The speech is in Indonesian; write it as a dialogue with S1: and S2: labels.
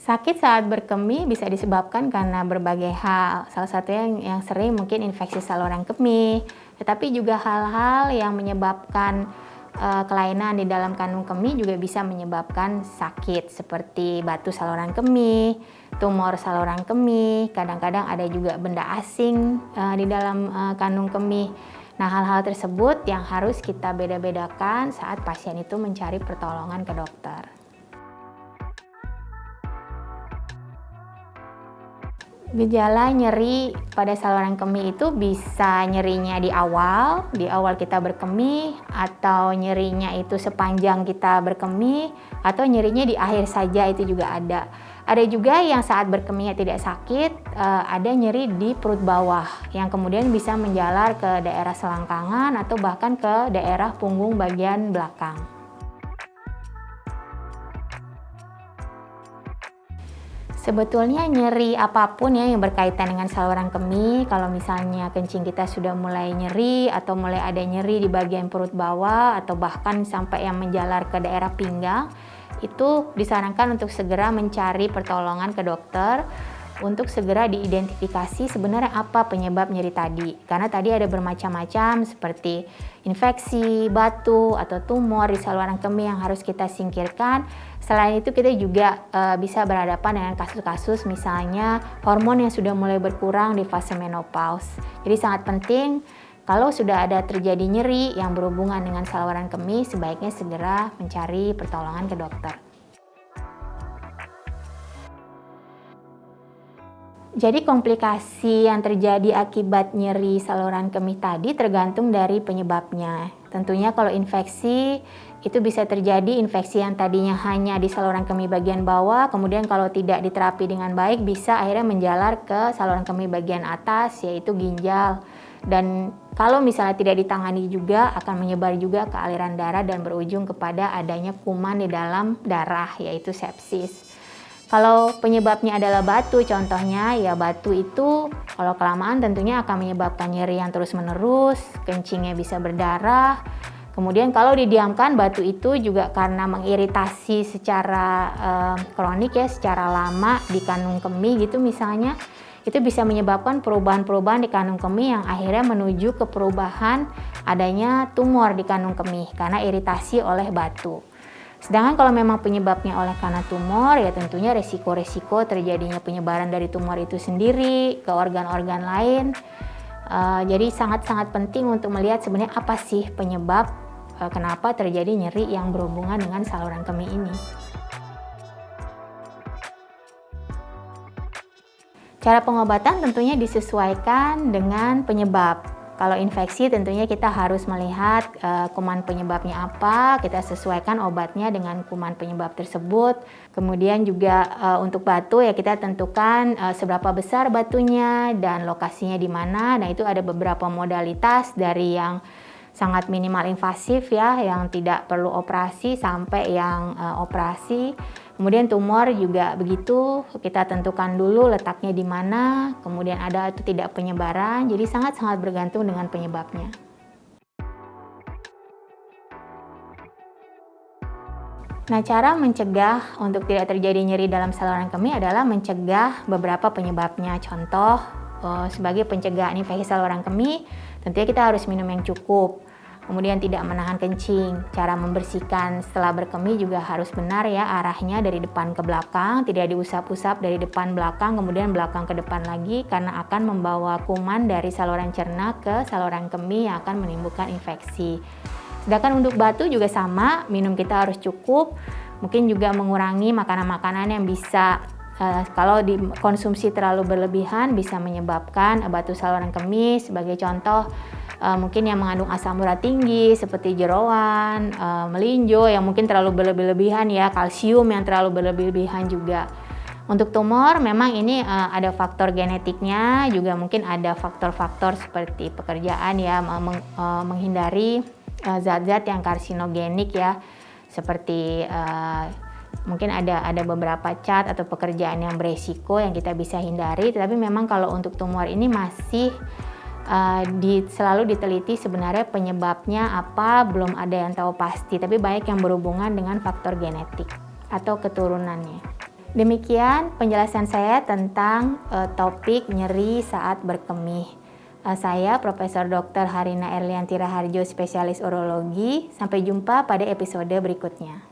S1: Sakit saat berkemih bisa disebabkan karena berbagai hal. Salah satunya yang sering mungkin infeksi saluran kemih, tetapi juga hal-hal yang menyebabkan kelainan di dalam kandung kemih juga bisa menyebabkan sakit seperti batu saluran kemih, tumor saluran kemih, kadang-kadang ada juga benda asing di dalam kandung kemih. Nah, hal-hal tersebut yang harus kita beda-bedakan saat pasien itu mencari pertolongan ke dokter. Gejala nyeri pada saluran kemih itu bisa nyerinya di awal kita berkemih, atau nyerinya itu sepanjang kita berkemih, atau nyerinya di akhir saja, itu juga ada. Ada juga yang saat berkemihnya tidak sakit, ada nyeri di perut bawah yang kemudian bisa menjalar ke daerah selangkangan atau bahkan ke daerah punggung bagian belakang. Sebetulnya nyeri apapun ya yang berkaitan dengan saluran kemih, kalau misalnya kencing kita sudah mulai nyeri atau mulai ada nyeri di bagian perut bawah atau bahkan sampai yang menjalar ke daerah pinggang, itu disarankan untuk segera mencari pertolongan ke dokter untuk segera diidentifikasi sebenarnya apa penyebab nyeri tadi. Karena tadi ada bermacam-macam seperti infeksi, batu, atau tumor di saluran kemih yang harus kita singkirkan. Selain itu kita juga bisa berhadapan dengan kasus-kasus misalnya hormon yang sudah mulai berkurang di fase menopause. Jadi sangat penting kalau sudah ada terjadi nyeri yang berhubungan dengan saluran kemih, sebaiknya segera mencari pertolongan ke dokter. Jadi komplikasi yang terjadi akibat nyeri saluran kemih tadi tergantung dari penyebabnya. Tentunya kalau infeksi itu bisa terjadi infeksi yang tadinya hanya di saluran kemih bagian bawah, kemudian kalau tidak diterapi dengan baik bisa akhirnya menjalar ke saluran kemih bagian atas, yaitu ginjal. Dan kalau misalnya tidak ditangani juga akan menyebar juga ke aliran darah dan berujung kepada adanya kuman di dalam darah, yaitu sepsis. Kalau penyebabnya adalah batu, contohnya ya batu itu kalau kelamaan tentunya akan menyebabkan nyeri yang terus-menerus, kencingnya bisa berdarah. Kemudian kalau didiamkan, batu itu juga karena mengiritasi secara kronik ya, secara lama di kandung kemih gitu misalnya, itu bisa menyebabkan perubahan-perubahan di kandung kemih yang akhirnya menuju ke perubahan adanya tumor di kandung kemih karena iritasi oleh batu. Sedangkan kalau memang penyebabnya oleh karena tumor, ya tentunya resiko-resiko terjadinya penyebaran dari tumor itu sendiri ke organ-organ lain. Jadi sangat-sangat penting untuk melihat sebenarnya apa sih penyebab kenapa terjadi nyeri yang berhubungan dengan saluran kemih ini. Cara pengobatan tentunya disesuaikan dengan penyebab. Kalau infeksi tentunya kita harus melihat kuman penyebabnya apa, kita sesuaikan obatnya dengan kuman penyebab tersebut. Kemudian juga untuk batu ya kita tentukan seberapa besar batunya dan lokasinya di mana. Nah itu ada beberapa modalitas dari yang sangat minimal invasif ya, yang tidak perlu operasi sampai yang operasi. Kemudian tumor juga begitu, kita tentukan dulu letaknya di mana, kemudian ada atau tidak penyebaran, jadi sangat-sangat bergantung dengan penyebabnya. Nah, cara mencegah untuk tidak terjadi nyeri dalam saluran kemih adalah mencegah beberapa penyebabnya. Contoh, sebagai pencegahan infeksi saluran kemih, tentunya kita harus minum yang cukup. Kemudian tidak menahan kencing. Cara membersihkan setelah berkemih juga harus benar ya, arahnya dari depan ke belakang, tidak diusap-usap dari depan belakang, kemudian belakang ke depan lagi, karena akan membawa kuman dari saluran cerna ke saluran kemih yang akan menimbulkan infeksi. Sedangkan untuk batu juga sama, minum kita harus cukup, mungkin juga mengurangi makanan-makanan yang bisa kalau dikonsumsi terlalu berlebihan bisa menyebabkan batu saluran kemih. Sebagai contoh, mungkin yang mengandung asam urat tinggi seperti jeroan, melinjo yang mungkin terlalu berlebihan ya, kalsium yang terlalu berlebihan juga. Untuk tumor memang ini ada faktor genetiknya, juga mungkin ada faktor-faktor seperti pekerjaan ya, menghindari zat-zat yang karsinogenik ya, seperti mungkin ada beberapa cat atau pekerjaan yang beresiko yang kita bisa hindari. Tapi memang kalau untuk tumor ini masih selalu diteliti sebenarnya penyebabnya apa, belum ada yang tahu pasti, tapi banyak yang berhubungan dengan faktor genetik atau keturunannya. Demikian penjelasan saya tentang topik nyeri saat berkemih. Saya Profesor Dr. Harina Erlianti Raharjo, spesialis urologi. Sampai jumpa pada episode berikutnya.